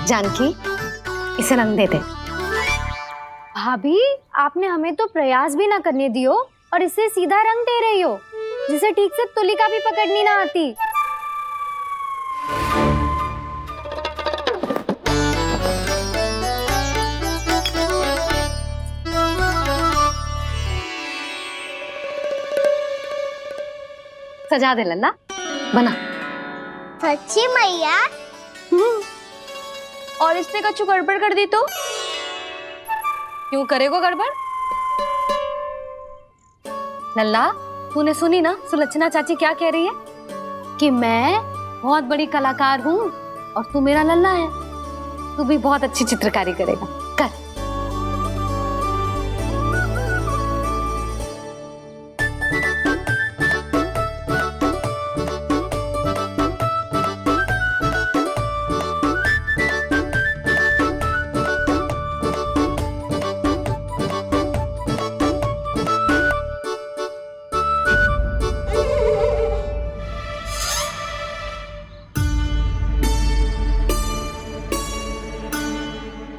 जानकी, इसे रंग दे दे। भाभी, आपने हमें तो प्रयास भी ना करने दियो और इसे सीधा रंग दे रही हो, जिसे ठीक से तुलिका भी पकड़नी ना आती। सजा दे लल्ला, बना। सच्ची मैया? और इसने कछु गड़बड़ कर दी तो? क्यों करेगो गड़बड़? लल्ला, तूने सुनी ना सुलक्षणा चाची क्या कह रही है? कि मैं बहुत बड़ी कलाकार हूँ और तू मेरा लल्ला है। तू भी बहुत अच्छी चित्रकारी करेगा, कर।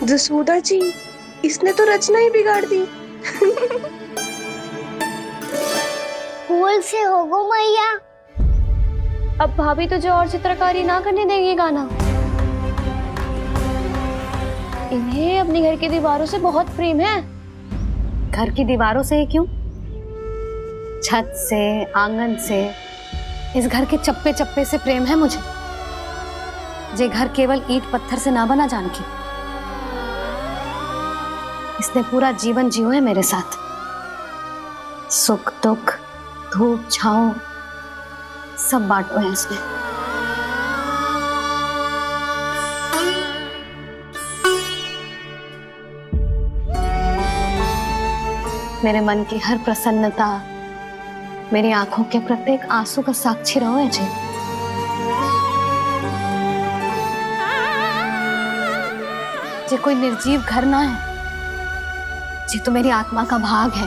जसोदा जी, इसने तो रचना ही बिगाड़ दी। फूल से होगो मैया। अब भाभी तुझे और चित्रकारी ना करने देगी गाना। इन्हें अपने घर की दीवारों से बहुत प्रेम है। घर की दीवारों से ही क्यों? छत से, आंगन से, इस घर के चप्पे चप्पे से प्रेम है मुझे। ये घर केवल ईंट पत्थर से ना बना जानकी। इसने पूरा जीवन जियो है मेरे साथ। सुख दुख, धूप छांव सब बांटो है इसने। मेरे मन की हर प्रसन्नता, मेरी आंखों के प्रत्येक आंसू का साक्षी रहो है जी। ये कोई निर्जीव घर ना है, ये तो मेरी आत्मा का भाग है।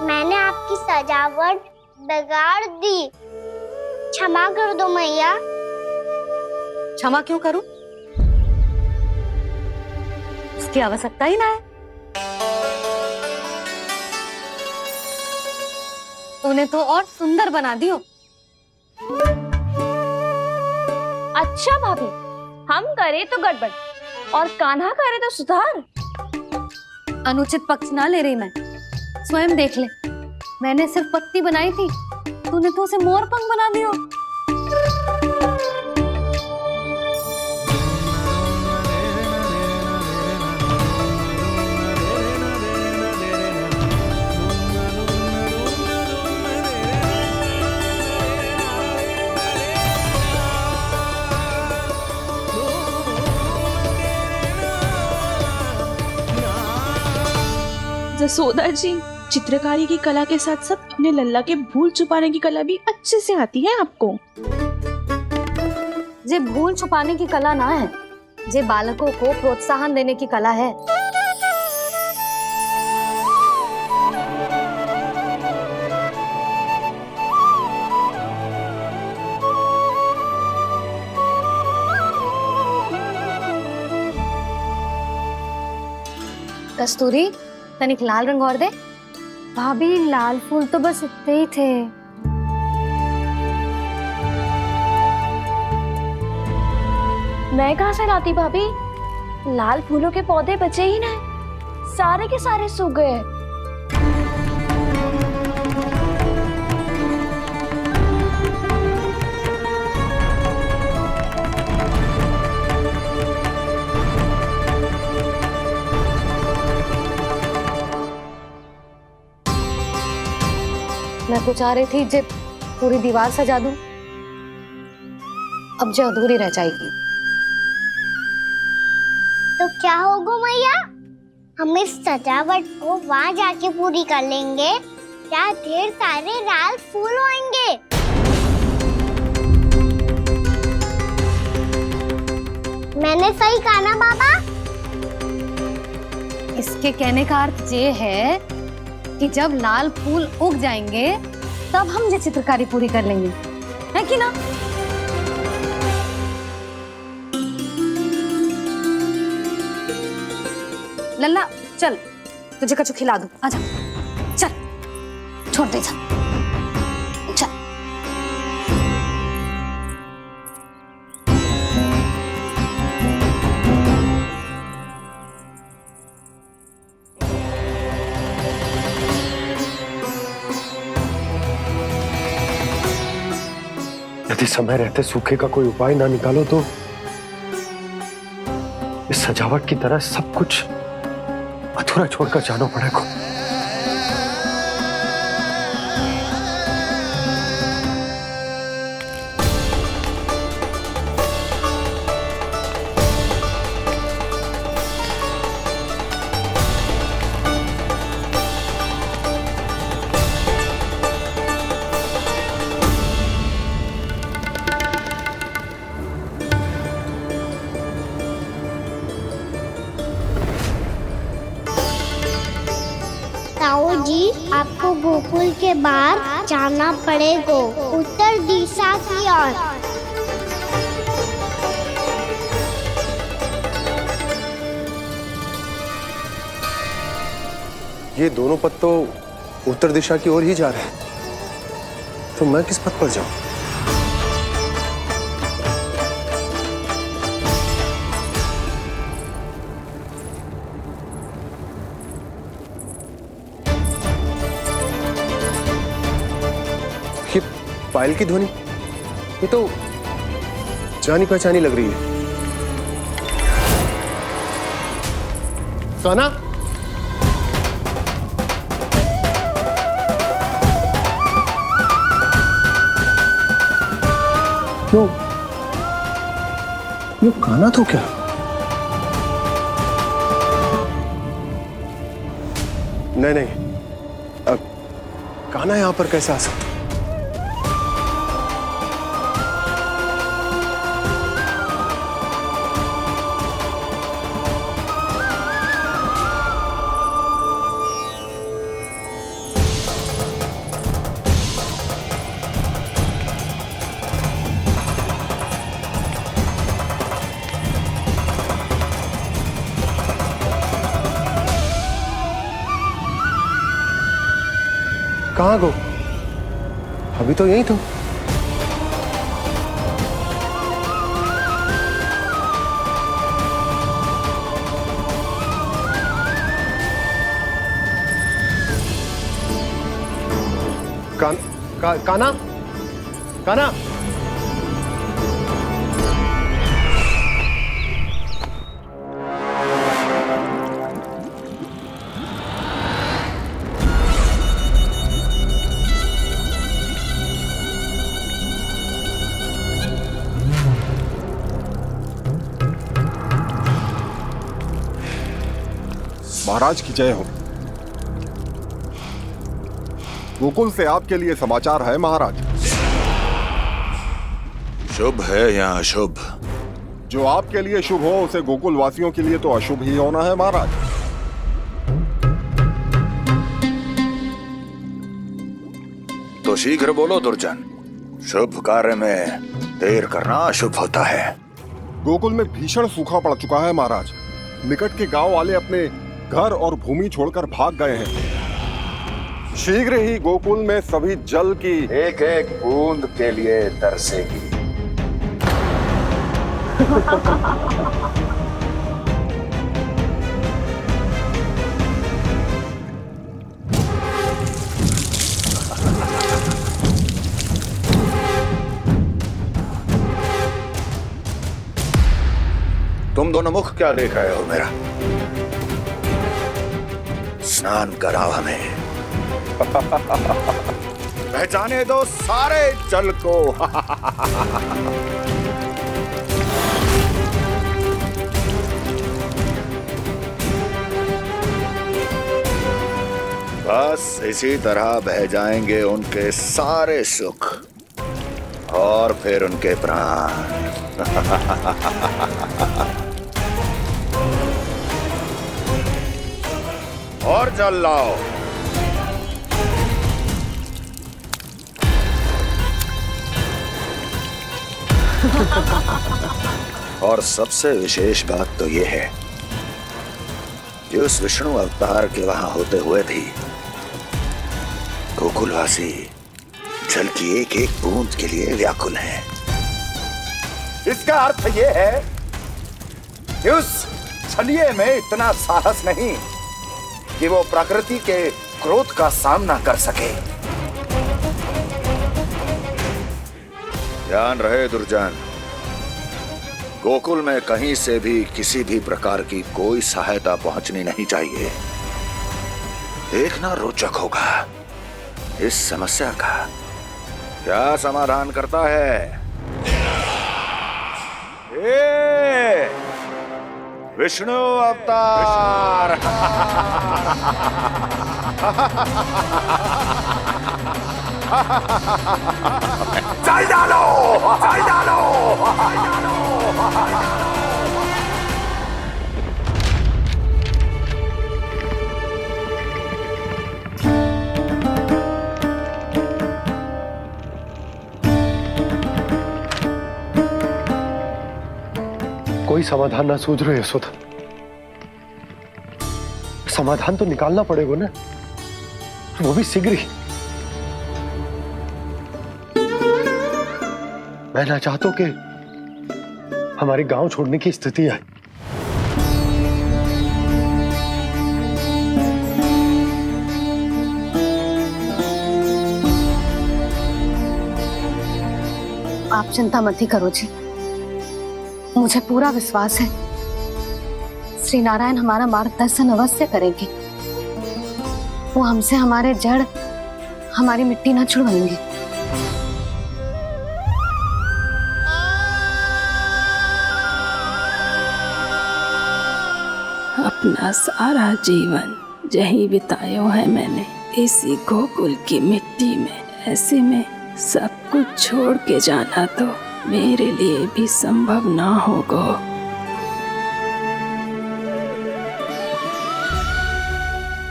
मैंने आपकी सजावट बिगाड़ दी, क्षमा कर दो मैया। क्षमा क्यों करूं? उसकी आवश्यकता ही ना है। तूने तो और सुंदर बना दियो। अच्छा भाभी, हम करे तो गड़बड़ और कान्हा करे तो सुधार। अनुचित पक्ष ना ले रही मैं, स्वयं देख ले। मैंने सिर्फ पत्ती बनाई थी, तूने तो उसे मोर पंख बना दियो। जसोदा जी, चित्रकारी की कला के साथ साथ अपने लल्ला के भूल छुपाने की कला भी अच्छे से आती है आपको। ये भूल छुपाने की कला ना है, ये बालकों को प्रोत्साहन देने की कला है। कस्तूरी, तनिक लाल रंग और दे। भाभी, लाल फूल तो बस इतने ही थे। मैं कहाँ से लाती भाभी? लाल फूलों के पौधे बचे ही ना, सारे के सारे सूख गए। मैं तो चाह रही थी जे पूरी दीवार सजा दूं, अब जो अधूरी रह जाएगी। तो क्या होगा मैया? हम इस सजावट को वहाँ जाके पूरी कर लेंगे, जहाँ ढेर सारे लाल फूल होंगे। मैंने सही कहा ना बाबा? इसके कहने का अर्थ ये है कि जब लाल फूल उग जाएंगे तब हम ये चित्रकारी पूरी कर लेंगे, है कि ना? लल्ला चल, तुझे कछु खिला दूं, आजा चल, छोड़ दे जा, चल। यदि समय रहते सूखे का कोई उपाय ना निकालो तो इस सजावट की तरह सब कुछ अधूरा छोड़कर जाना पड़ेगा। ताऊ जी, आपको गोकुल के बाहर जाना पड़ेगा, उत्तर दिशा की ओर। ये दोनों पथ तो उत्तर दिशा की ओर ही जा रहे हैं, तो मैं किस पथ पर जाऊं? ये पायल की ध्वनि, ये तो जानी पहचानी लग रही है। कान्हा, यो कान्हा तो क्या? नहीं, कान्हा यहां पर कैसे आ सकता? कहाँ गो? अभी तो यही तो। कान्हा, कान्हा, महाराज की जय हो। गोकुल से आपके लिए समाचार है महाराज। शुभ है या अशुभ? जो आपके लिए शुभ हो उसे गोकुल वासियों के लिए तो अशुभ ही होना है महाराज। तो शीघ्र बोलो दुर्जन, शुभ कार्य में देर करना अशुभ होता है। गोकुल में भीषण सूखा पड़ चुका है महाराज। निकट के गांव वाले अपने घर और भूमि छोड़कर भाग गए हैं। शीघ्र ही गोकुल में सभी जल की एक एक बूंद के लिए तरसेगी। तुम दोनों मुख क्या देख रहे हो मेरा? स्नान कराओ हमें। पहचाने दो सारे जल को। बस इसी तरह बह जाएंगे उनके सारे सुख और फिर उनके प्राण। जल लाओ। और सबसे विशेष बात तो यह है कि उस विष्णु अवतार के वहां होते हुए भी गोकुलवासी जल की एक एक बूंद के लिए व्याकुल हैं। इसका अर्थ यह है कि उस छलिए में इतना साहस नहीं कि वो प्रकृति के क्रोध का सामना कर सके। ध्यान रहे दुर्जन, गोकुल में कहीं से भी किसी भी प्रकार की कोई सहायता पहुंचनी नहीं चाहिए। देखना रोचक होगा इस समस्या का क्या समाधान करता है। विष्णु अवतार। चल डालो, चल डालो। कोई समाधान ना सूझ रहे यशोदा। समाधान तो निकालना पड़ेगा ना, वो भी शीघ्र ही। मैं ना चाहता हूं कि हमारे गांव छोड़ने की स्थिति आए। आप चिंता मत ही करो जी, मुझे पूरा विश्वास है श्री नारायण हमारा मार्गदर्शन अवश्य करेंगे। वो हमसे हमारे जड़, हमारी मिट्टी न छुड़वाएंगे। अपना सारा जीवन यही बिताया है मैंने, इसी गोकुल की मिट्टी में। ऐसे में सब कुछ छोड़ के जाना तो मेरे लिए भी संभव ना होगा।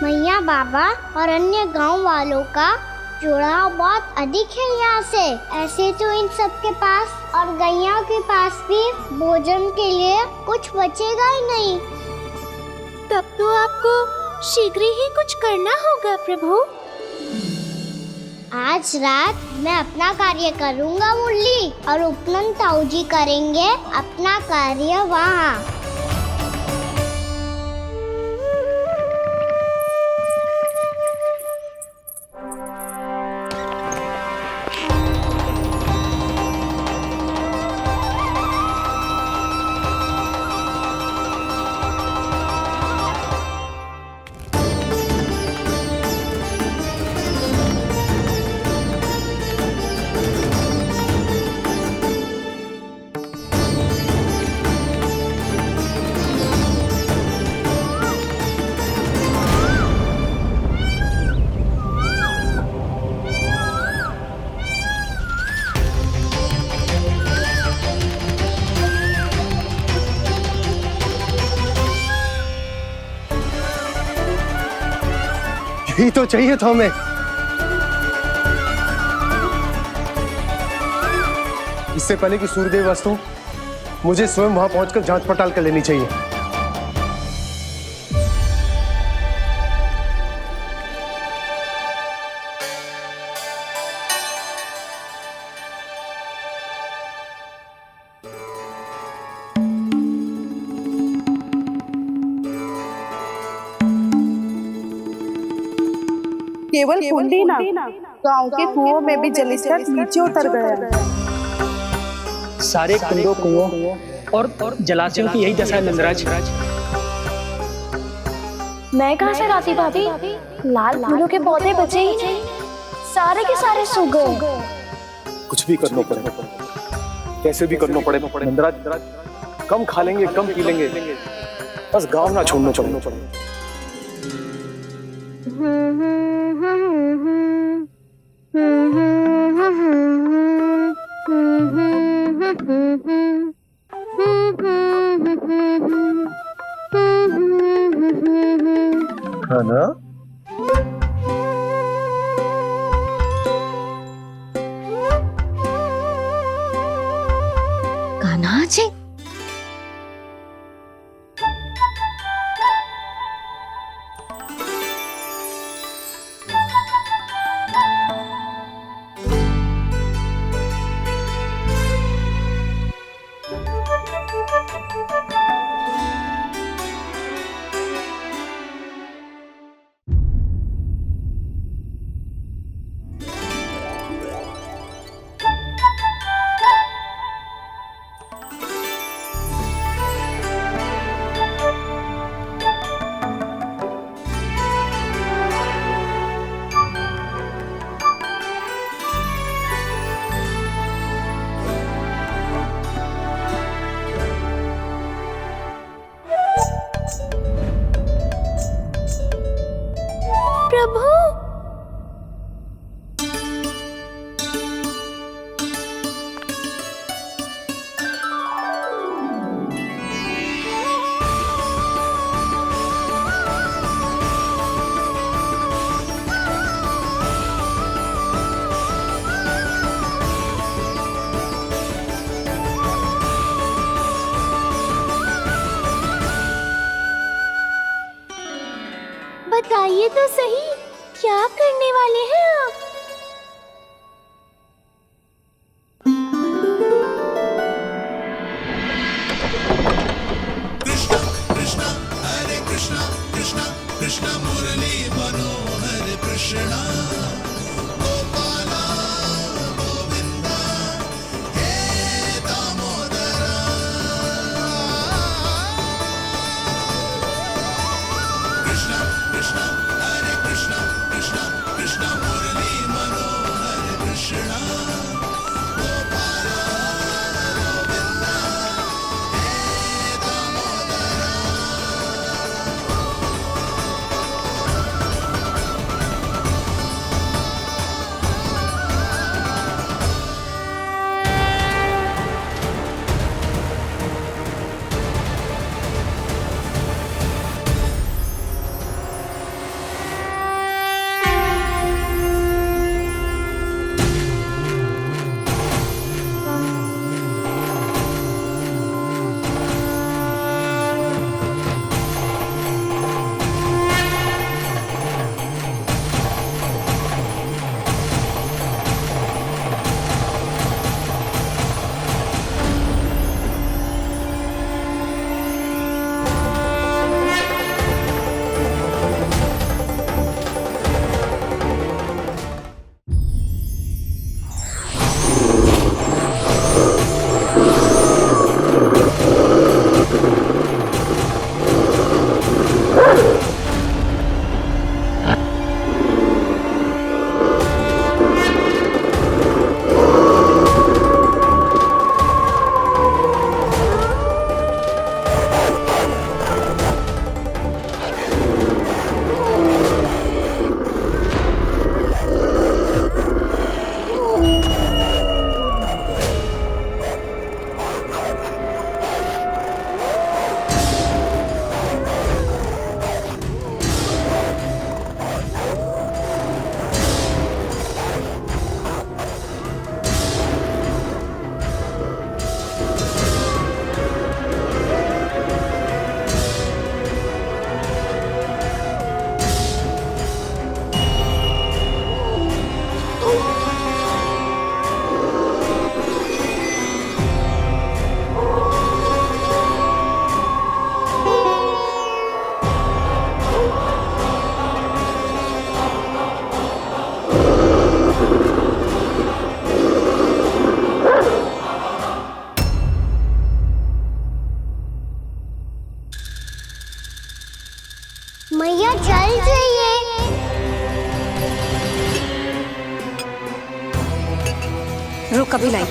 मैया, बाबा और अन्य गांव वालों का जुड़ाव बहुत अधिक है यहाँ से। ऐसे तो इन सब के पास और गैया के पास भी भोजन के लिए कुछ बचेगा ही नहीं। तब तो आपको शीघ्र ही कुछ करना होगा प्रभु। आज रात मैं अपना कार्य करूँगा मुरली, और उपनंद ताऊ जी करेंगे अपना कार्य वहाँ। यही तो चाहिए था हमें। इससे पहले कि सूर्यदेव अस्त हो, मुझे स्वयं वहां पहुंचकर जांच पड़ताल कर लेनी चाहिए। केवल कुंडी ना, गांव के कुओं में भी जलस्तर नीचे उतर गया। सारे कुंडों, कुओं और जलाशयों की यही दशा है नंदराज। मैं कहाँ से लाती भाभी? लाल फूलों के पौधे बचे ही नहीं, सारे के सारे सूख गए। कुछ भी करना पड़ेगा, कैसे भी करना पड़ेगा नंदराज। कम खा लेंगे, कम पी लेंगे, बस गांव ना छोड़ना पड़ेगा। है ना? बताइए तो सही, क्या करने वाले हैं आप? मैया जल जाइए। रुक अभी लाई।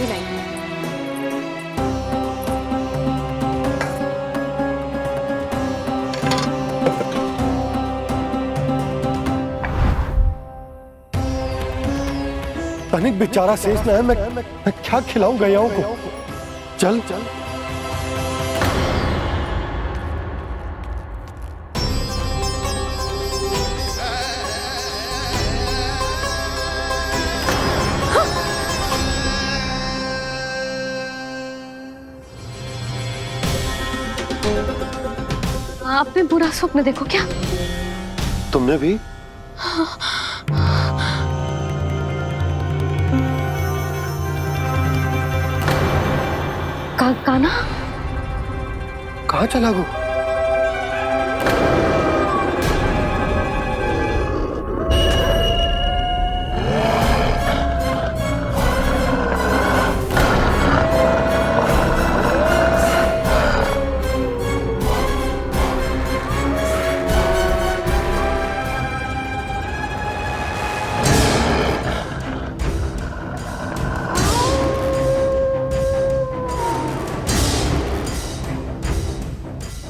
तनिक बेचारा शेष न है, मैं क्या खिलाऊं गयाओं को। चल चल आपने बुरा स्वप्न देखो क्या? तुमने भी? कान्हा कहाँ चला गो?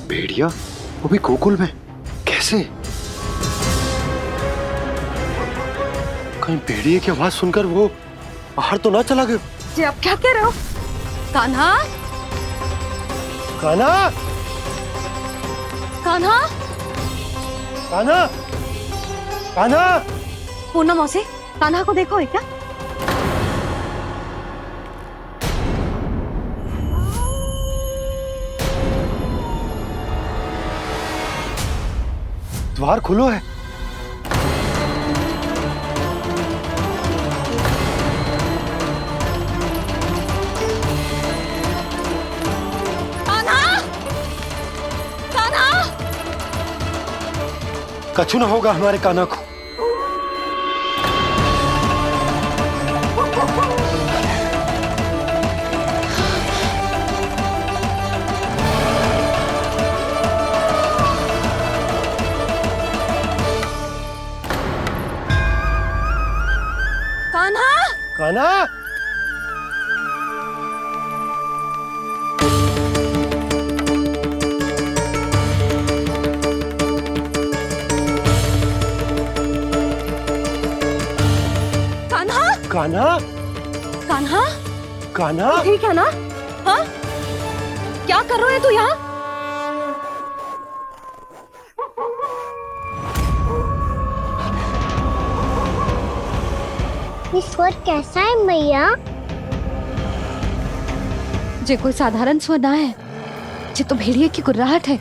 भेड़िया वो भी गोकुल में कैसे? कहीं भेड़िए की आवाज सुनकर वो बाहर तो ना चला गया? जी आप क्या कह रहे हो? कान्हा कान्हा कान्हा कान्हा कान्हा पूनम मौसी, कान्हा को देखो है क्या? द्वार खुलो है, कछु न होगा हमारे कान्हा को। कान्हा, कान्हा, कान्हा, कान्हा, कान्हा, ठीक है ना? हाँ, क्या कर रहे हो तू यहाँ? ये स्वर कैसा है मैया? जे कोई साधारण स्वर ना है, जे तो भेड़िए की गुर्राहट है।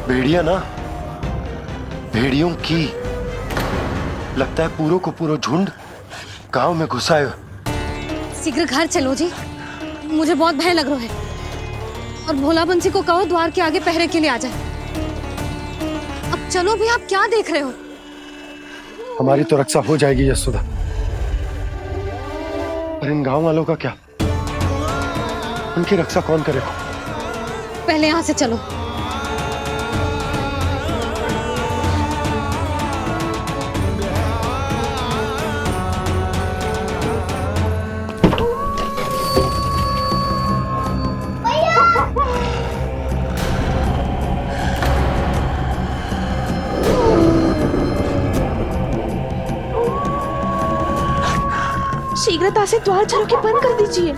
भेड़िया ना, भेड़ियों की लगता है पूरो को पूरो झुंड गांव में घुसा है। शीघ्र घर चलो जी, मुझे बहुत भय लग रहा है। और भोला बंसी को कहो द्वार के आगे पहरे के लिए आ जाए। अब चलो भी, आप क्या देख रहे हो? हमारी तो रक्षा हो जाएगी यशोदा, पर इन गांव वालों का क्या? उनकी रक्षा कौन करेगा? पहले यहाँ से चलो। शीघ्रता से द्वार चारों के बंद कर दीजिए।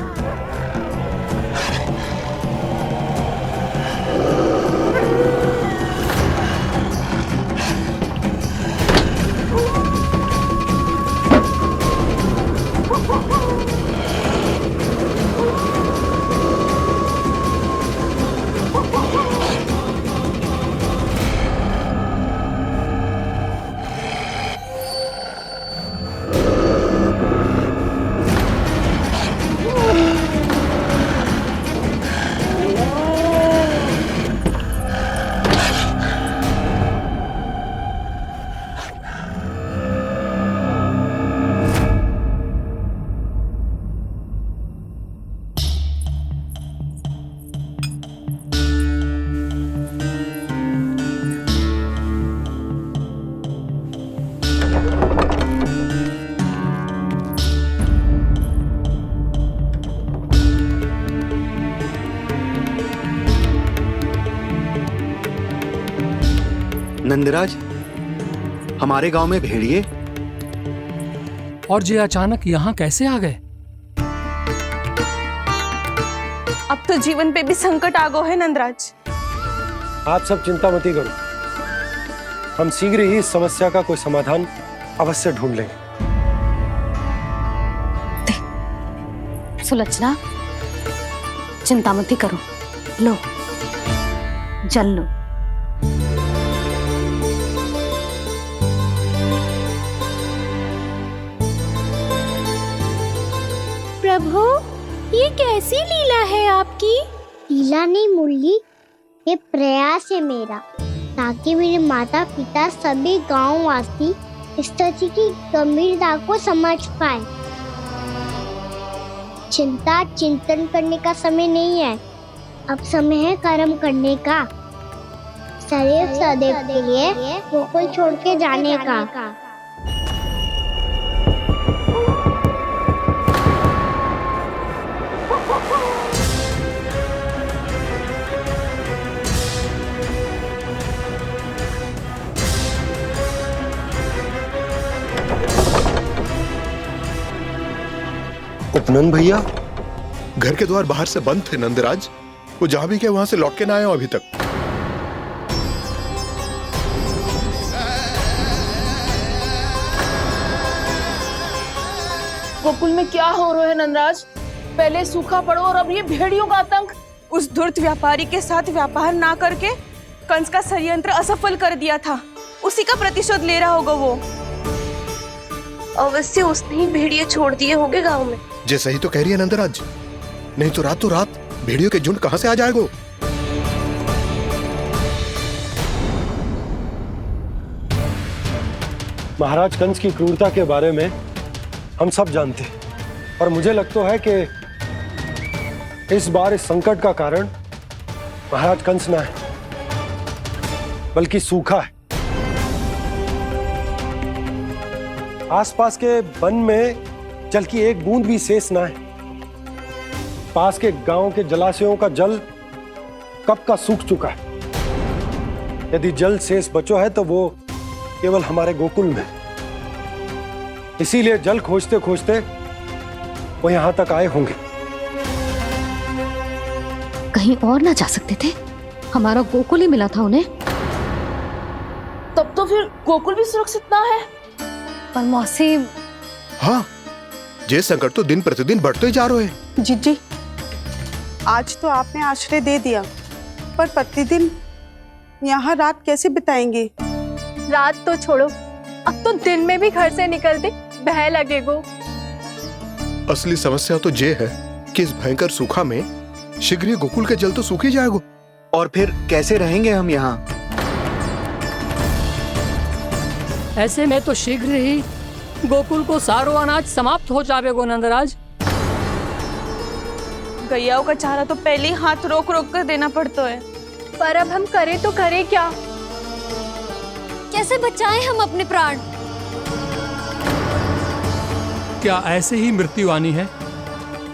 नंदराज, हमारे गांव में भेड़िए और ये अचानक यहाँ कैसे आ गए? अब तो जीवन पे भी संकट आ गो है नंदराज। आप सब चिंता मत करो, हम शीघ्र ही इस समस्या का कोई समाधान अवश्य ढूंढ लेंगे। सुलक्षणा, चिंता मत करो, लो जल लो। प्रभु, ये कैसी लीला है आपकी? लीला नहीं मुरली, ये प्रयास है मेरा, ताकि मेरे माता पिता सभी गांव वासी इस स्थिति की गंभीरता को समझ पाए। चिंता चिंतन करने का समय नहीं है, अब समय है कर्म करने का, सदैव सदैव के लिए गोकुल छोड़ के जाने का। उपनंद भैया, घर के द्वार बाहर से बंद थे नंदराज, वो जहां भी गए वहां से लौट के ना आए हो अभी तक। गोकुल में क्या हो रहा है नंदराज? पहले सूखा पड़ो और अब ये भेड़ियों का आतंक। उस धूर्त व्यापारी के साथ व्यापार ना करके कंस का षड्यंत्र असफल कर दिया था, उसी का प्रतिशोध ले रहा होगा वो। अवश्य उसने ही भेड़िए छोड़ दिए होंगे गांव में। जैसा ही तो कह रही है नंदराज, नहीं तो रातों रात भेड़ियों के झुंड कहां से आ जाएगा? महाराज कंस की क्रूरता के बारे में हम सब जानते हैं, और मुझे लगता है कि इस बार इस संकट का कारण महाराज कंस ना है, बल्कि सूखा है। आसपास के वन में जल की एक बूंद भी शेष ना है। पास के गांव के जलाशयों का जल कब का सूख चुका है। यदि जल शेष बचो है तो वो केवल हमारे गोकुल में। इसीलिए जल खोजते खोजते वो यहां तक आए होंगे। कहीं और ना जा सकते थे? हमारा गोकुल ही मिला था उन्हें। तब तो फिर गोकुल भी सुरक्षित ना है। पर मौसी, हाँ, ये संकट तो दिन प्रतिदिन बढ़ते ही जा रहे हैं। जीजी, आज तो आपने आश्रय दे दिया, पर प्रतिदिन यहाँ रात कैसे बिताएंगे? रात तो छोड़ो, अब तो दिन में भी घर से निकलते भय लगेगो। असली समस्या तो ये है कि इस भयंकर सूखा में शीघ्र ही गोकुल के जल तो सूख ही जाएगा। और फिर कैसे रहेंगे हम यहाँ? ऐसे में तो शीघ्र ही गोकुल को सारो अनाज समाप्त हो जाएगा नंदराज। गैयाओं का चारा तो पहले ही हाथ रोक रोक कर देना पड़ता है। पर अब हम करें तो करें क्या? कैसे बचाएं हम अपने प्राण? क्या ऐसे ही मृत्यु आनी है,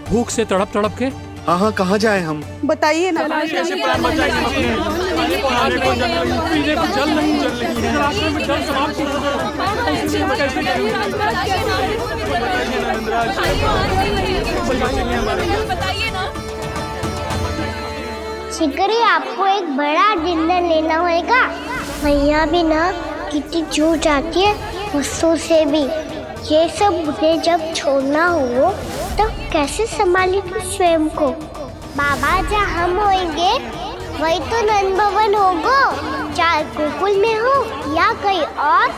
भूख से तड़प तड़प के? हाँ हाँ, कहाँ जाए हम? बताइए ना। कैसे प्राण बचाएंगे? खाने को जल नहीं, पीने को जल नहीं, रास्ते में जल समाप्त हो शीघ्र ही आपको एक बड़ा डिनर लेना होगा। मैया भी ना कितनी जूझ आती है गुस्सों से भी। ये सब मुझे जब छोड़ना हो तो कैसे संभाली तू स्वयं को? बाबा जहाँ हम होंगे वही तो नंद भवन होगा, चाहे गोकुल में हो या कहीं और।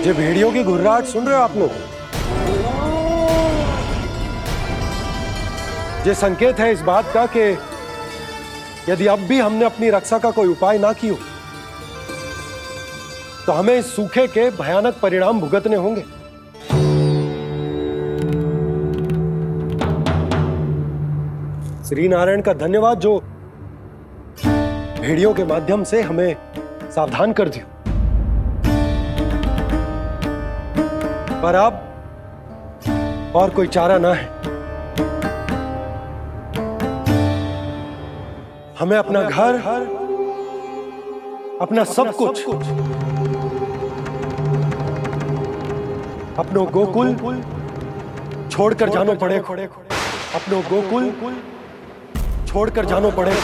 ये भेड़ियों की घुर्राहट सुन रहे हो आप लोग? ये संकेत है इस बात का कि यदि अब भी हमने अपनी रक्षा का कोई उपाय ना किया तो हमें इस सूखे के भयानक परिणाम भुगतने होंगे। श्री नारायण का धन्यवाद जो भेड़ियों के माध्यम से हमें सावधान कर दिया। पर अब और कोई चारा ना है। हमें अपना घर, अपना सब कुछ, अपनो गोकुल छोड़कर जानो पड़े। अपनो गोकुल छोड़कर जानो पड़े।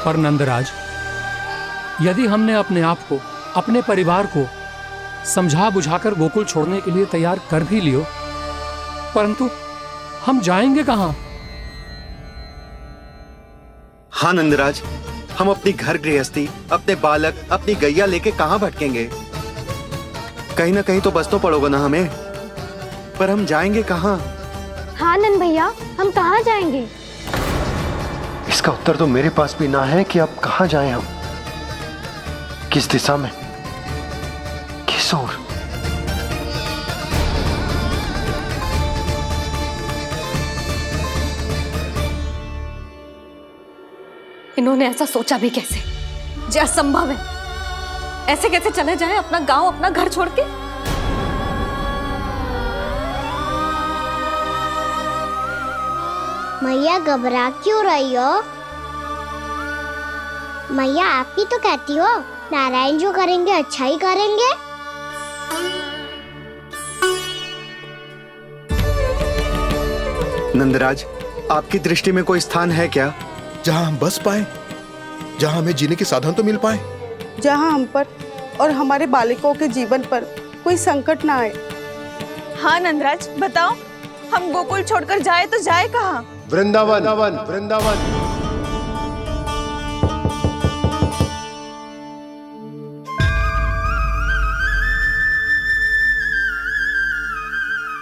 पर नंदराज, यदि हमने अपने आप को, अपने परिवार को समझा बुझाकर गोकुल छोड़ने के लिए तैयार कर भी लियो, परंतु हम जाएंगे कहां? हाँ नंदराज, हम अपनी घर गृहस्थी, अपने बालक, अपनी गैया लेके कहाँ भटकेंगे? कहीं ना कहीं तो बस तो पड़ोगे ना हमें, पर हम जाएंगे कहाँ? हाँ नंद भैया, हम कहाँ जाएंगे? इसका उत्तर तो मेरे पास भी ना है कि अब कहाँ जाएं हम, किस दिशा में, किस ओर। इन्होंने ऐसा सोचा भी कैसे? जो असंभव है। ऐसे कैसे चले जाएं अपना गांव, अपना घर छोड़ के? मैया घबरा क्यों रही हो? मैया आप ही तो कहती हो नारायण जो करेंगे अच्छा ही करेंगे। नंदराज, आपकी दृष्टि में कोई स्थान है क्या जहां हम बस पाए, जहां हमें जीने के साधन तो मिल पाए, जहाँ हम पर और हमारे बालकों के जीवन पर कोई संकट ना आए? हाँ नंदराज, बताओ हम गोकुल छोड़कर जाए तो जाए कहाँ? वृंदावन, वृंदावन।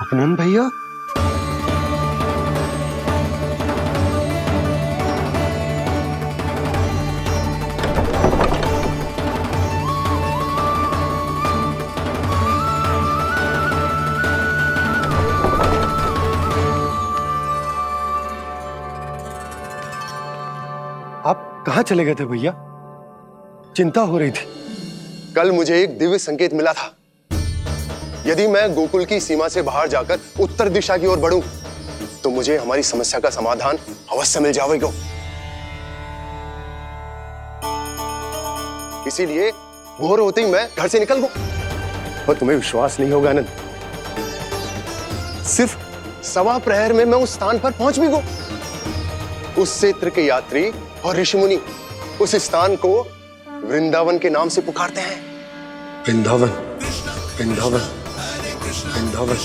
उपनंद भैया, आप कहाँ चले गए थे भैया? चिंता हो रही थी। कल मुझे एक दिव्य संकेत मिला था। यदि मैं गोकुल की सीमा से बाहर जाकर उत्तर दिशा की ओर बढ़ूं, तो मुझे हमारी समस्या का समाधान अवश्य मिल जाएगा। इसीलिए भोर होते ही मैं घर से निकल गया। और तुम्हें विश्वास नहीं होगा आनंद, सिर्फ सवा प्रहर में मैं उस स्थान पर पहुंच भी गया। उस क्षेत्र के यात्री और ऋषिमुनि उस स्थान को वृंदावन के नाम से पुकारते हैं। वृंदावन, वृंदावन, वृंदावन।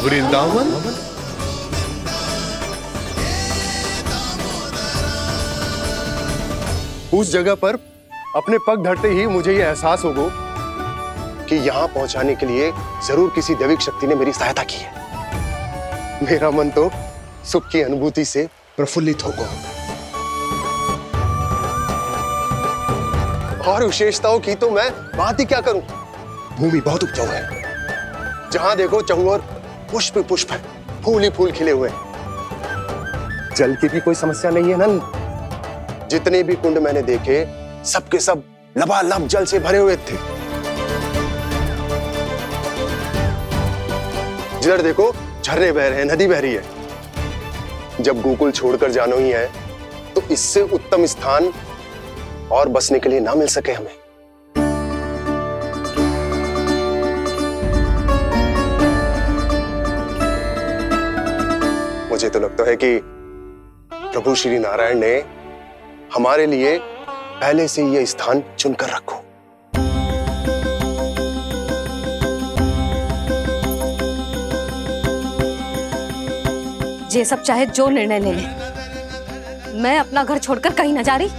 वृंदावन? उस जगह पर अपने पग धरते ही मुझे यह एहसास होगा कि यहां पहुंचाने के लिए जरूर किसी दैविक शक्ति ने मेरी सहायता की है। मेरा मन तो सुख की अनुभूति से प्रफुल्लित हो गया। और विशेषताओं की तो मैं बात ही क्या करूं। भूमि बहुत उपजाऊ है, जहां देखो चहुओर पुष्प पुष्प है, फूल ही फूल खिले हुए हैं। जल की भी कोई समस्या नहीं है नंद। जितने भी कुंड मैंने देखे, सबके सब लबालब जल से भरे हुए थे। जिधर देखो झरने बह रहे हैं, नदी बह रही है। जब गोकुल छोड़कर जाना ही है, तो इससे उत्तम स्थान और बसने के लिए ना मिल सके हमें। मुझे तो लगता है कि प्रभु श्री नारायण ने हमारे लिए पहले से यह स्थान चुनकर रखो। ये सब चाहे जो निर्णय ले ले, मैं अपना घर छोड़कर कहीं न जा रही।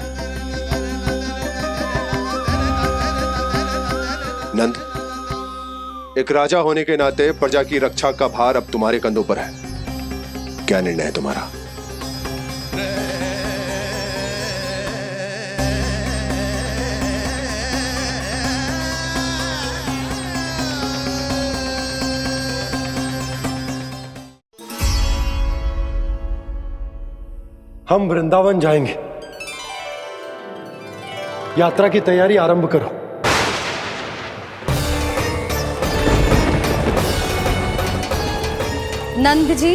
नंद, एक राजा होने के नाते प्रजा की रक्षा का भार अब तुम्हारे कंधों पर है। क्या निर्णय है तुम्हारा? हम वृंदावन जाएंगे। यात्रा की तैयारी आरंभ करो। नंद जी,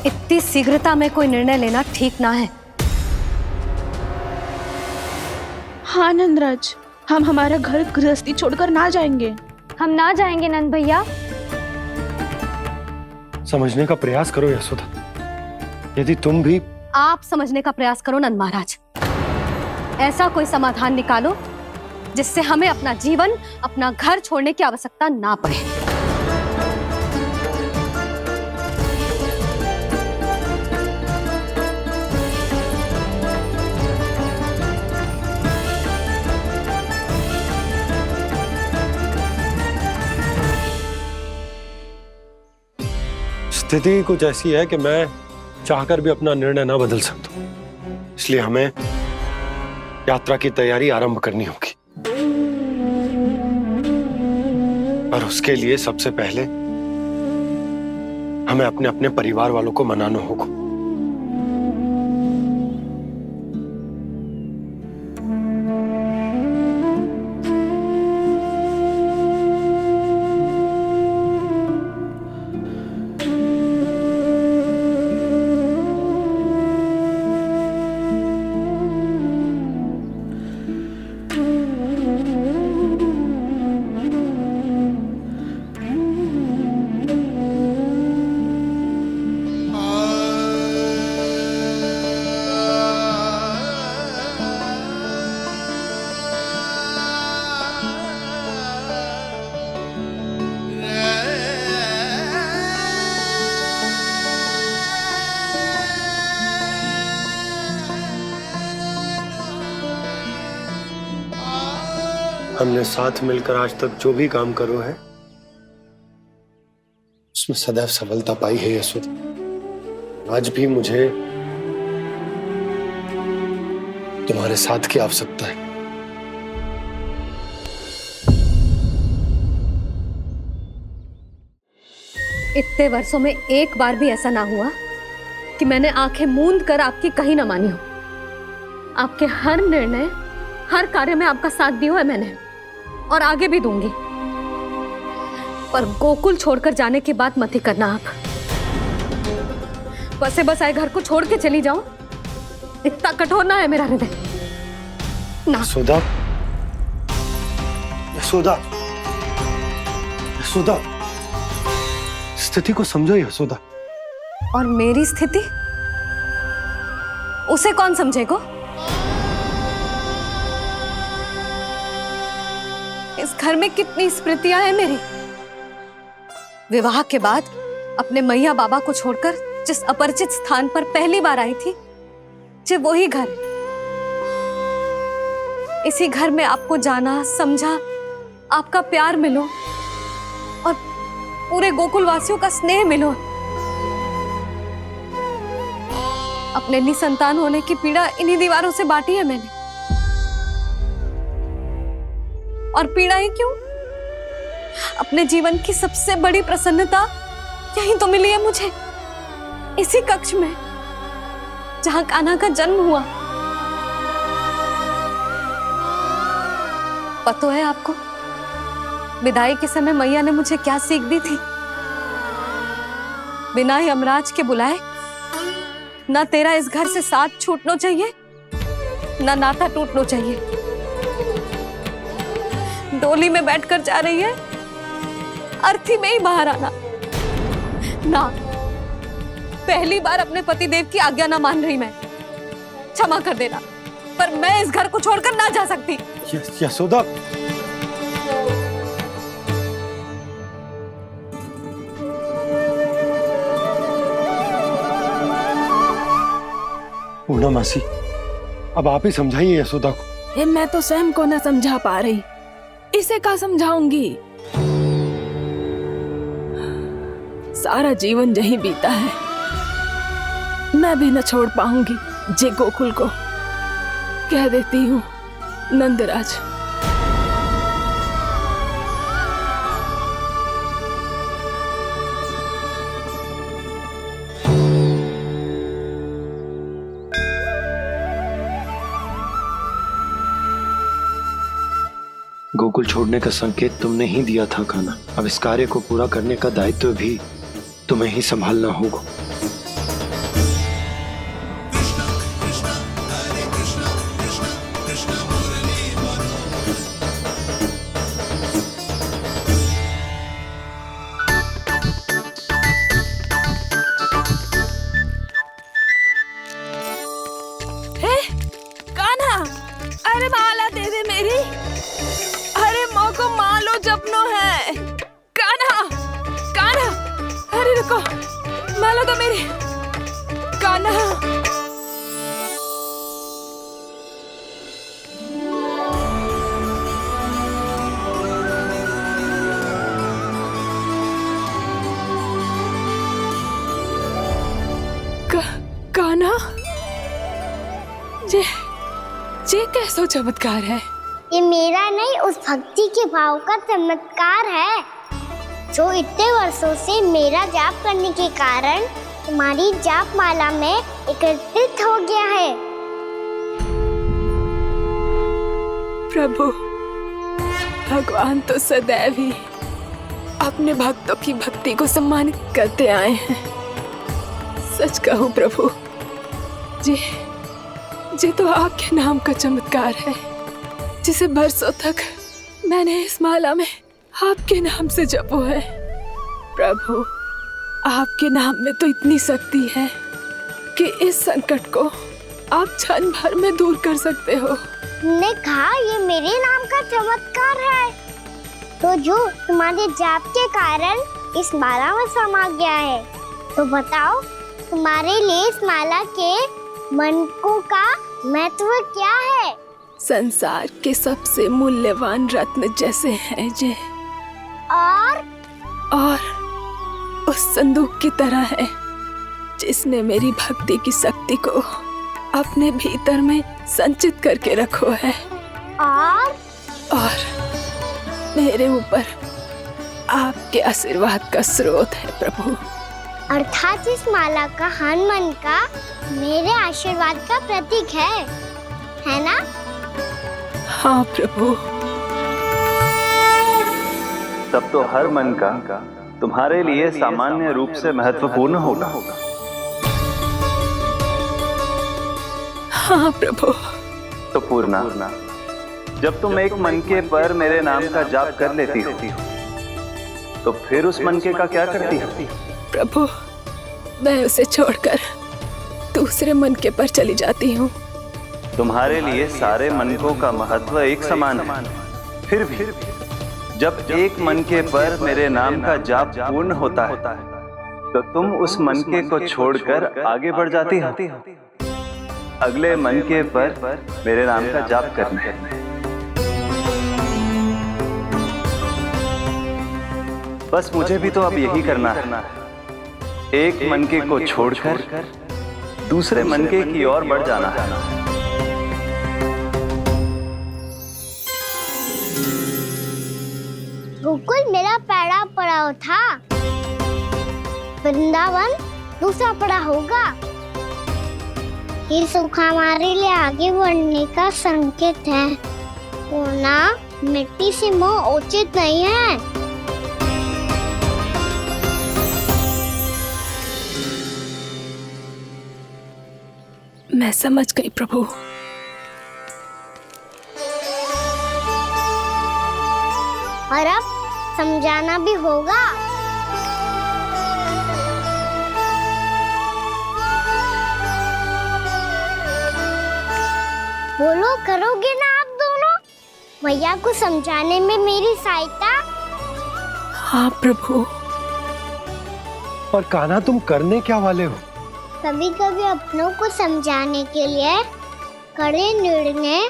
इतनी शीघ्रता में कोई निर्णय लेना ठीक ना है। हाँ नंदराज, हम हमारा घर गृहस्थी छोड़कर ना जाएंगे। हम ना जाएंगे नंद भैया। समझने का प्रयास करो यशोदा। यदि तुम भी आप समझने का प्रयास करो नंद महाराज। ऐसा कोई समाधान निकालो जिससे हमें अपना जीवन, अपना घर छोड़ने की आवश्यकता ना पड़े। स्थिति कुछ ऐसी है कि मैं चाहकर भी अपना निर्णय ना बदल सकता, इसलिए हमें यात्रा की तैयारी आरंभ करनी होगी। और उसके लिए सबसे पहले हमें अपने अपने परिवार वालों को मनाना होगा। हमने साथ मिलकर आज तक जो भी काम करो है उसमें सदैव सफलता पाई है यशोदा। आज भी मुझे तुम्हारे साथ की आवश्यकता है। इतने वर्षों में एक बार भी ऐसा ना हुआ कि मैंने आंखें मूंद कर आपकी कहीं ना मानी हो। आपके हर निर्णय, हर कार्य में आपका साथ दिया है मैंने, और आगे भी दूंगी। पर गोकुल छोड़कर जाने की बात मत ही करना आप। बसे बसाए घर को छोड़ के चली जाऊं, इतना कठोर ना है मेरा हृदय ना। यशोदा, यशोदा, यशोदा, स्थिति को समझो यशोदा। और मेरी स्थिति उसे कौन समझेगा? इस घर में कितनी स्मृतियां हैं मेरी। विवाह के बाद अपने मैया बाबा को छोड़कर जिस अपरिचित स्थान पर पहली बार आई थी, जो वही घर। इसी घर में आपको जाना, समझा, आपका प्यार मिलो और पूरे गोकुल वासियों का स्नेह मिलो। अपने निसंतान होने की पीड़ा इन्हीं दीवारों से बांटी है मैंने। और पीड़ा ही क्यों? अपने जीवन की सबसे बड़ी प्रसन्नता यही तो मिली है मुझे, इसी कक्ष में जहां कान्हा का जन्म हुआ। पता है आपको विदाई के समय मैया ने मुझे क्या सीख दी थी? बिना यमराज के बुलाए ना तेरा इस घर से साथ छूटना चाहिए, ना नाता टूटना चाहिए। डोली में बैठकर जा रही है, अर्थी में ही बाहर आना ना। पहली बार अपने पतिदेव की आज्ञा ना मान रही मैं, क्षमा कर देना, पर मैं इस घर को छोड़कर ना जा सकती। यशोदा, पूर्णा मासी, अब आप ही समझाइए यशोदा को। ये मैं तो स्वयं को न समझा पा रही, इसे क्या समझाऊंगी? सारा जीवन यही बीता है, मैं भी न छोड़ पाऊंगी जे गोकुल को। कह देती हूँ नंदराज। गोकुल छोड़ने का संकेत तुमने ही दिया था कान्हा। अब इस कार्य को पूरा करने का दायित्व भी तुम्हें ही संभालना होगा। कान्हा, अरे माला दे दे मेरी। सपनों है। कान्हा, कान्हा, अरे रुको, माला तो मेरी। कान्हा, कान्हा, ये कैसा चमत्कार है? ये मेरा नहीं, उस भक्ति के भाव का चमत्कार है जो इतने वर्षों से मेरा जाप करने के कारण तुम्हारी जाप माला में एकत्रित हो गया है। प्रभु, भगवान तो सदैव ही अपने भक्तों की भक्ति को सम्मानित करते आए हैं। सच कहूं प्रभु, ये तो आपके नाम का चमत्कार है, जिसे बरसों तक मैंने इस माला में आपके नाम से जपो है। प्रभु, आपके नाम में तो इतनी शक्ति है कि इस संकट को आप क्षण भर में दूर कर सकते हो। तुमने कहा ये मेरे नाम का चमत्कार है, तो जो तुम्हारे जाप के कारण इस माला में समा गया है, तो बताओ तुम्हारे लिए इस माला के मनकों का महत्व क्या है? संसार के सबसे मूल्यवान रत्न जैसे हैं जे, और उस संदूक की तरह है जिसने मेरी भक्ति की शक्ति को अपने भीतर में संचित करके रखो है। और मेरे ऊपर आपके आशीर्वाद का स्रोत है प्रभु। अर्थात इस माला का हनुमान का मेरे आशीर्वाद का प्रतीक है ना? हाँ प्रभु। तब तो हर मन का तुम्हारे लिए सामान्य रूप से महत्वपूर्ण होगा। हाँ प्रभु। तो पूर्णा, जब तुम एक मनके पर मेरे नाम का जाप कर लेती हो, तो फिर उस मनके का क्या करती हो? प्रभु, मैं उसे छोड़कर दूसरे मनके पर चली जाती हूँ। तुम्हारे लिए सारे मनकों का महत्व एक समान है। फिर भी जब एक मनके पर मेरे नाम का जाप पूर्ण होता है, तो तुम उस मनके को छोड़कर आगे बढ़ जाती हो अगले मनके पर मेरे नाम का जाप करने। बस मुझे भी तो अब यही करना है, एक मनके को छोड़कर दूसरे मनके की ओर बढ़ जाना है। गोकुल मेरा पहला पड़ाव था, वृंदावन दूसरा पड़ा होगा। ये सुख हमारे लिए आगे बढ़ने का संकेत है, पूर्णा, मिट्टी से मोह उचित नहीं है। मैं समझ गई प्रभु। और अब समझाना भी होगा। बोलो, करोगे ना आप दोनों? भैया को समझाने में मेरी सहायता? हाँ प्रभु। पर कान्हा, तुम करने क्या वाले हो? कभी कभी अपनों को समझाने के लिए कड़े निर्णय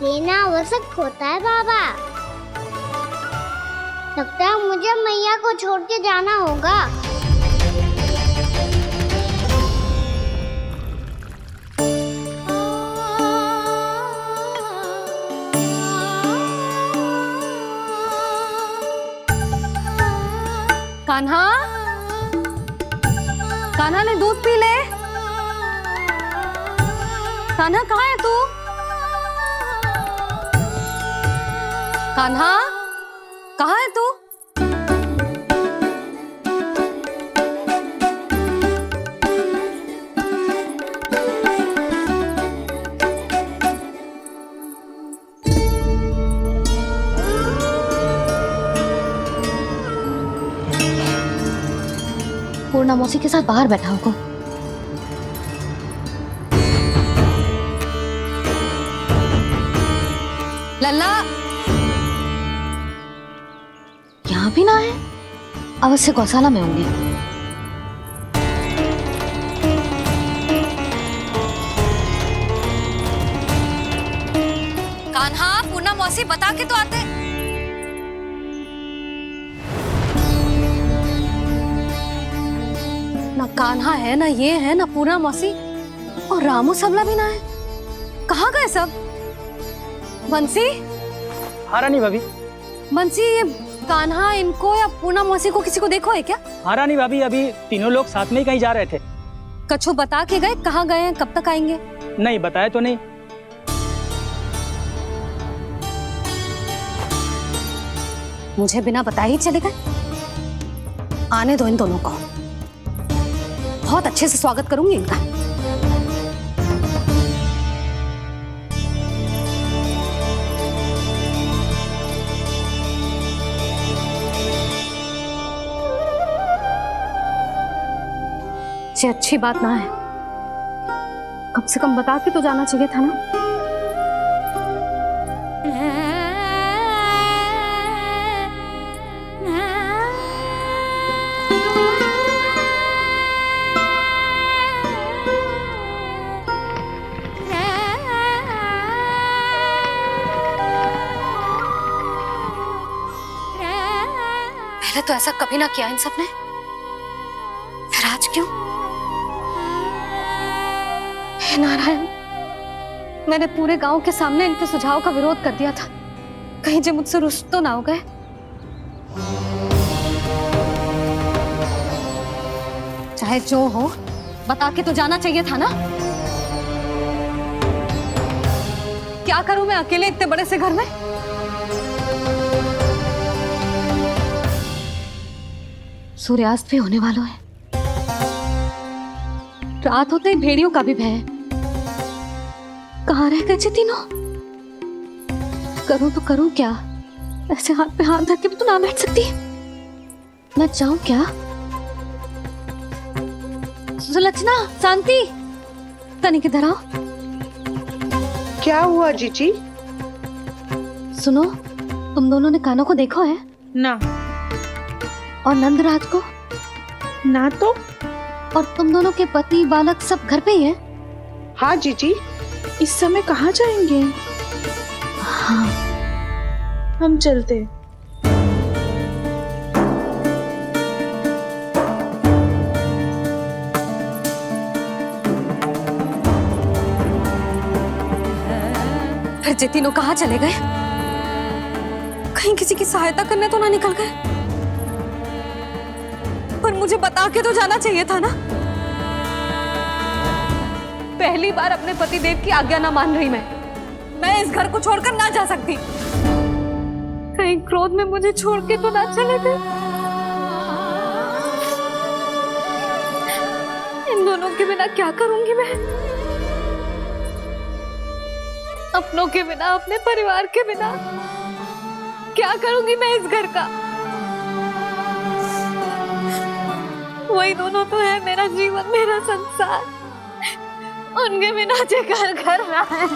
लेना आवश्यक होता है बाबा। लगता है मुझे मैया को छोड़ के जाना होगा। कान्हा, कान्हा ने दूध पी ले। कान्हा कहाँ है तू? कान्हा, कहाँ है तू? पूर्णा मौसी के साथ बाहर बैठा होगा। लल्ला, यहाँ भी ना है, अवश्य गौशाला में होंगे। कान्हा, पूना मौसी बता के तो आते। ना कान्हा है, ना ये है, ना पूना मौसी, और रामू सबला भी ना है। कहाँ गए सब? बंसी? हाँ रानी भाभी। बंसी, ये कान्हा इनको या पूना मौसी को किसी को देखो है क्या? हाँ रानी भाभी, अभी तीनों लोग साथ में ही कहीं जा रहे थे। कछु बता के गए कहाँ गए हैं, कब तक आएंगे? नहीं बताया तो नहीं। मुझे बिना बताए ही चले गए? आने दो इन दोनों को, बहुत अच्छे से स्वागत करूंगी इनका। ये अच्छी बात ना है, कम से कम बता के तो जाना चाहिए था ना। पहले तो ऐसा कभी ना किया इन सब ने, फिर आज क्यों? हे नारायण, मैंने पूरे गांव के सामने इनके सुझाव का विरोध कर दिया था, कहीं जे मुझसे रुष्ट तो ना हो गए। चाहे जो हो, बता के तो जाना चाहिए था ना। क्या करूं मैं अकेले इतने बड़े से घर में? सूर्यास्त भी होने वाला है, रात होते ही भेड़ियों का भी भय है। कहाँ रह गए थे तीनों? करूं तो करूं क्या? ऐसे हाथ पे हाथ धर के भी तो ना बैठ सकती। मैं जाऊं क्या? सुलक्षणा, शांति, तनिक इधर आओ। क्या हुआ जीजी? सुनो, तुम दोनों ने कान्हा को देखा है? ना। और नंदराज को? ना तो। और तुम दोनों के पति बालक सब घर पे ही हैं? हाँ जीजी, इस समय कहाँ जाएंगे? हाँ। हम चलते। फिर जे तीनों कहाँ चले गए? कहीं किसी की सहायता करने तो ना निकल गए? पर मुझे बता के तो जाना चाहिए था ना। पहली बार अपने पति देव की आज्ञा ना मान रही मैं इस घर को छोड़कर ना जा सकती। कहीं क्रोध में मुझे छोड़ के तो ना चले गए। इन दोनों के बिना क्या करूंगी मैं? अपनों के बिना, अपने परिवार के बिना क्या करूंगी मैं इस घर का? वही दोनों तो है मेरा जीवन, मेरा संसार। उनके बिना जे घर घर रहा है।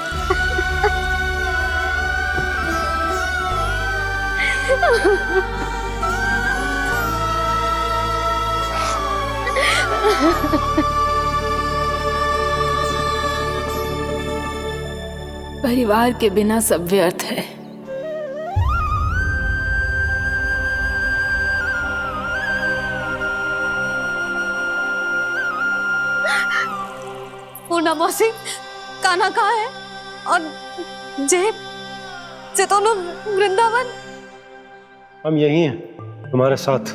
परिवार के बिना सब व्यर्थ है। पूना मौसी, कान्हा कहाँ है? और जे दोनों वृंदावन? हम यही हैं तुम्हारे साथ।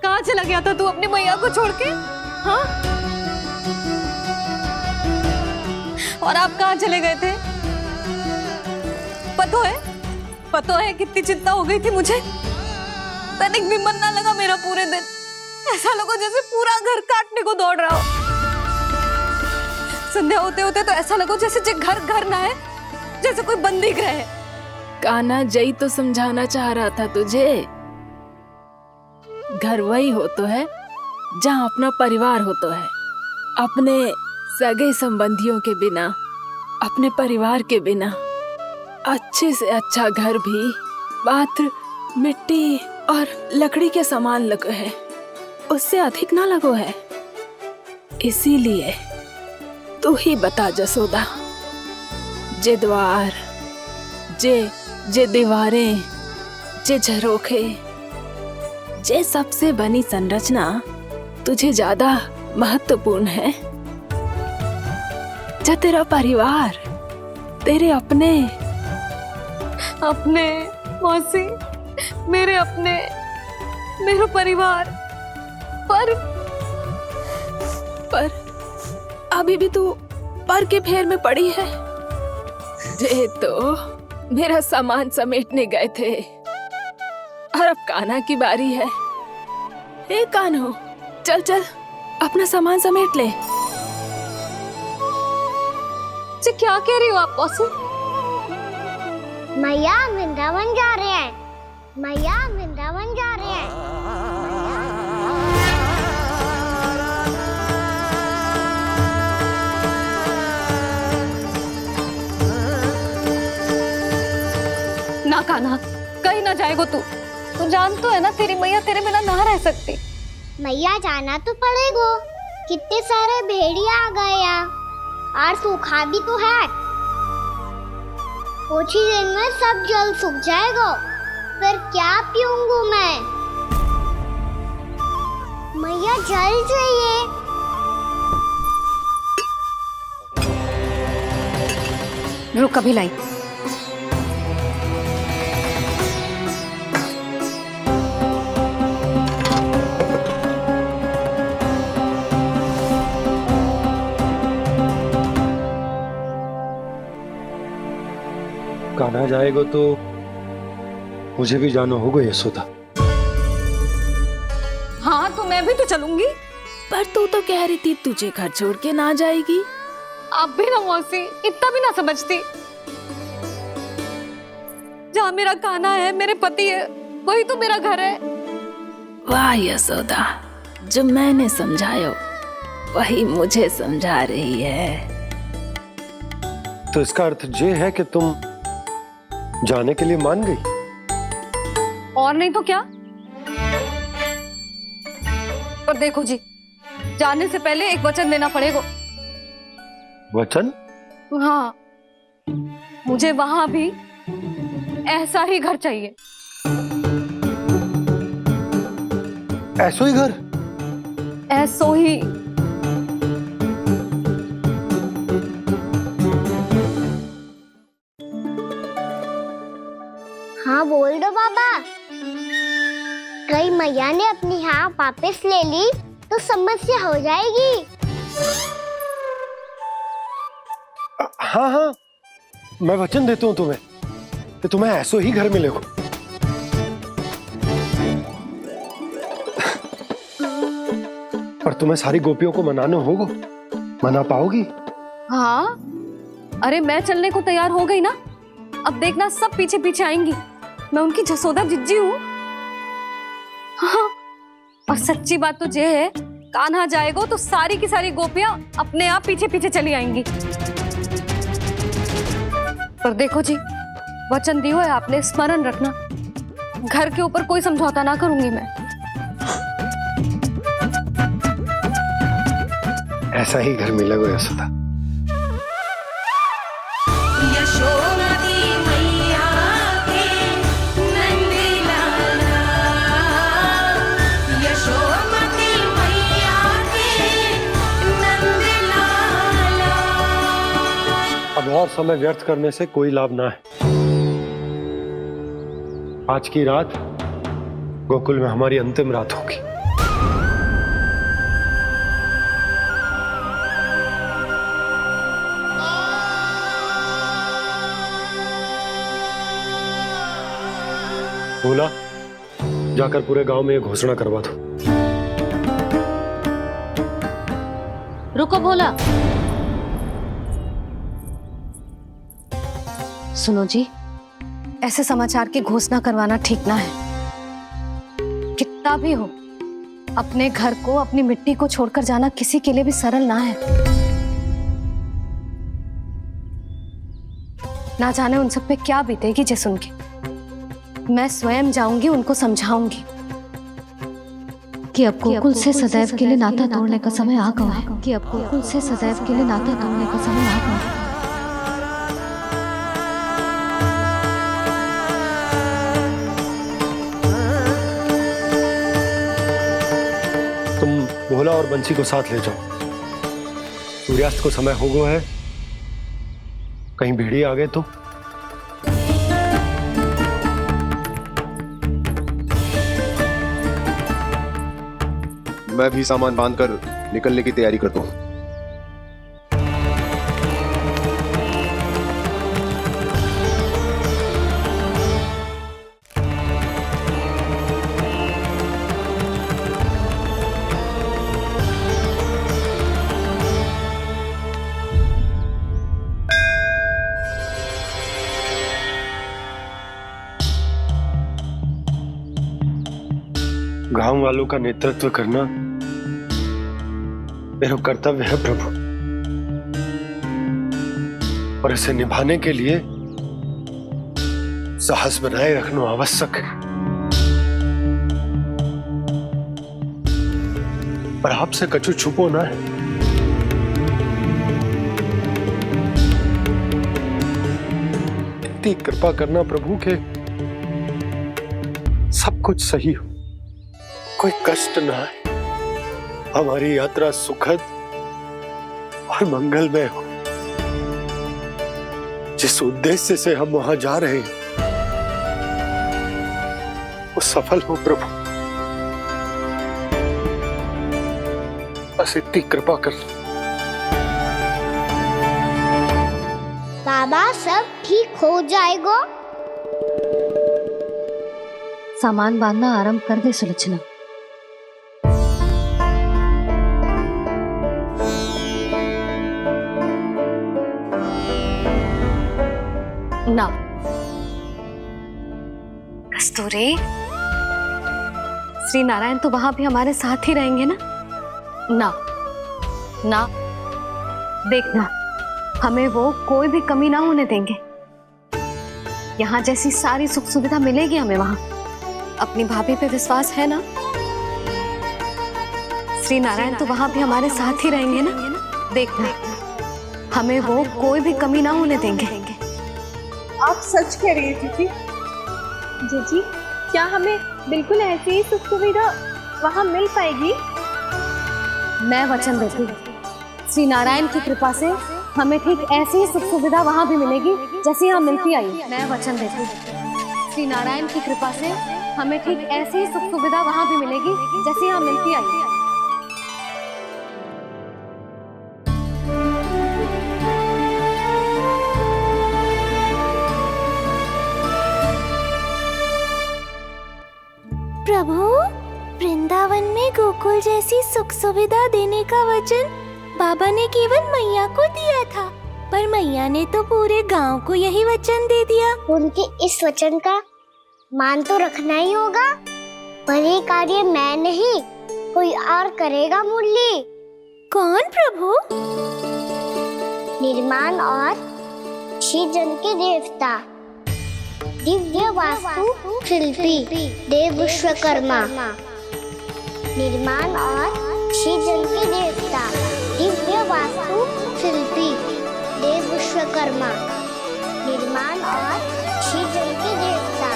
कहाँ चला गया था तू अपनी मैया को छोड़ के? हाँ? और आप कहाँ चले गए थे? पता है कितनी चिंता हो गई थी मुझे। तनिक भी मन ना लगा मेरा पूरे दिन। ऐसा लगा जैसे पूरा घर काटने को दौड़ रहा हो। संध्या होते होते तो ऐसा लगा जैसे घर घर ना है, जैसे कोई बंदी गृह है। कान्हा जई तो समझाना चाह रहा था तुझे। घर वही हो तो है जहाँ अपना परिवार हो तो है। अपने सगे संबंधियों के बिना, अपने परिवार के बिना अच्छे से अच्छा घर भी मात्र मिट्टी और लकड़ी के समान लगो है, उससे अधिक ना लगो है। इसीलिए तू ही बता जसोदा, जे द्वार, जे दीवारें, जे झरोखे, जे सबसे बनी संरचना तुझे ज्यादा महत्वपूर्ण है? जा तेरा परिवार, तेरे अपने मौसी, मेरा परिवार, पर अभी भी तू पर के फेर में पड़ी है। जे तो मेरा सामान समेटने गए थे और अब कान्हा की बारी है। हे कान्हो, चल चल अपना सामान समेट ले। जी क्या कह रही हो आप मौसी? मैया वृंदावन जा रहे हैं, मैया वृंदावन जा रहे हैं। ना कान्हा, कहीं ना जाएगो तू जान तो है ना तेरी मैया तेरे बिना ना रह सकती। मैया जाना तो पड़ेगा, कितने सारे भेड़िया आ गए यहाँ और सूखा भी तो है। कुछ ही दिन में सब जल सूख जाएगा, फिर क्या पीऊंगी मैं? मैया जल चाहिए। रुक अभी लाई। कान्हा जाएगा तो मुझे भी जाना होगा यशोदा। हाँ तो मैं भी तो चलूंगी। पर तू तो कह रही थी तुझे घर छोड़ के ना जाएगी। आप भी ना मौसी, इतना भी ना समझती। जहाँ मेरा कान्हा है, मेरे पति है, वही तो मेरा घर है। वाह यशोदा, जो मैंने समझायो वही मुझे समझा रही है। तो इसका अर्थ ये है कि तुम जाने के लिए मान गई? और नहीं तो क्या। पर देखो जी, जाने से पहले एक वचन देना पड़ेगा। वचन? हाँ, मुझे वहां भी ऐसा ही घर चाहिए। ऐसो ही घर? ऐसो ही। हाँ बोल दो बाबा। कहीं मैया ने अपनी हाँ वापस ले ली तो समस्या हो जाएगी। हाँ हाँ, मैं वचन देता हूँ तुम्हें कि तुम्हें ऐसो ही घर मिलेगा। पर तुम्हें सारी गोपियों को मनाना होगा। मना पाओगी? हाँ, अरे मैं चलने को तैयार हो गई ना। अब देखना सब पीछे पीछे आएंगी। मैं उनकी जसोदा जिज्जी हूँ। हाँ, और सच्ची बात तो ये है, कान्हा जाएगा तो सारी की सारी गोपियां अपने आप पीछे पीछे चली आएंगी। पर देखो जी, वचन दियो है आपने, स्मरण रखना। घर के ऊपर कोई समझौता ना करूंगी मैं। ऐसा ही घर मिलेगा यशोदा। अब और समय व्यर्थ करने से कोई लाभ ना है। आज की रात गोकुल में हमारी अंतिम रात होगी। बोला, जाकर पूरे गांव में ये घोषणा करवा दो। रुको भोला। सुनो जी, ऐसे समाचार की घोषणा करवाना ठीक ना है। कितना भी हो, अपने घर को, अपनी मिट्टी को छोड़कर जाना किसी के लिए भी सरल ना है। ना जाने उन सब पे क्या बीतेगी जे सुन के। मैं स्वयं जाऊंगी, उनको समझाऊंगी कि अब गोकुल से सदैव के लिए नाता तोड़ने का समय आ गया है, कि अब गोकुल से सदैव के लिए नाता तोड़ने का समय आ गया है। तुम भोला और बंसी को साथ ले जाओ। सूर्यास्त को समय हो गया है, कहीं भेड़िए आ गए तो। मैं भी सामान बांधकर निकलने की तैयारी करता हूँ। गांव वालों का नेतृत्व करना मेरा कर्तव्य है प्रभु, और इसे निभाने के लिए साहस बनाए रखना आवश्यक है। पर आपसे कछु छुपो ना है। इतनी कृपा करना प्रभु के सब कुछ सही हो, कोई कष्ट ना है, हमारी यात्रा सुखद और मंगलमय हो। जिस उद्देश्य से हम वहां जा रहे हैं वो सफल हो प्रभु, बस इतनी कृपा कर। बाबा सब ठीक हो जाएगा। सामान बांधना आरंभ कर दे सुलोचना। ना कस्तूरी, श्री नारायण तो वहां भी हमारे साथ ही रहेंगे ना? ना ना, देखना हमें वो कोई भी कमी ना होने देंगे। यहाँ जैसी सारी सुख सुविधा मिलेगी हमें वहां। अपनी भाभी पे विश्वास है ना? श्री नारायण तो वहां भी हमारे साथ ही रहेंगे ना? देखना हमें वो कोई भी कमी ना होने देंगे। आप सच कह रही है दीदी। जीजी, क्या हमें बिल्कुल ऐसी ही सुख सुविधा वहाँ मिल पाएगी? मैं वचन देती हूँ, श्री नारायण की कृपा से हमें ठीक ऐसी ही सुख सुविधा वहाँ भी मिलेगी जैसी यहाँ मिलती आई। मैं वचन देती हूँ, श्री नारायण की कृपा से हमें ठीक ऐसी ही सुख सुविधा वहाँ भी मिलेगी जैसी यहाँ मिलती आई। प्रभु, वृंदावन में गोकुल जैसी सुख सुविधा देने का वचन बाबा ने केवल मैया को दिया था, पर मैया ने तो पूरे गांव को यही वचन दे दिया। उनके इस वचन का मान तो रखना ही होगा, पर ये कार्य मैं नहीं कोई और करेगा। मुरली कौन प्रभु? निर्माण और सृजन के देवता, दिव्य वास्तु शिल्पी देव विश्वकर्मा। निर्माण और सृजन के देवता, दिव्य वास्तु शिल्पी देव विश्वकर्मा। निर्माण और सृजन के देवता,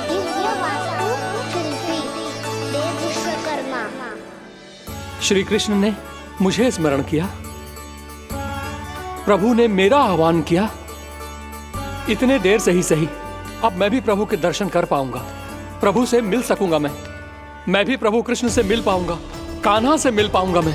दिव्य वास्तु शिल्पी देव विश्वकर्मा। श्री कृष्ण ने मुझे स्मरण किया, प्रभु ने मेरा आह्वान किया। इतने देर से ही सही, अब मैं भी प्रभु के दर्शन कर पाऊंगा, प्रभु से मिल सकूंगा। मैं भी प्रभु कृष्ण से मिल पाऊंगा, कान्हा से मिल पाऊंगा मैं।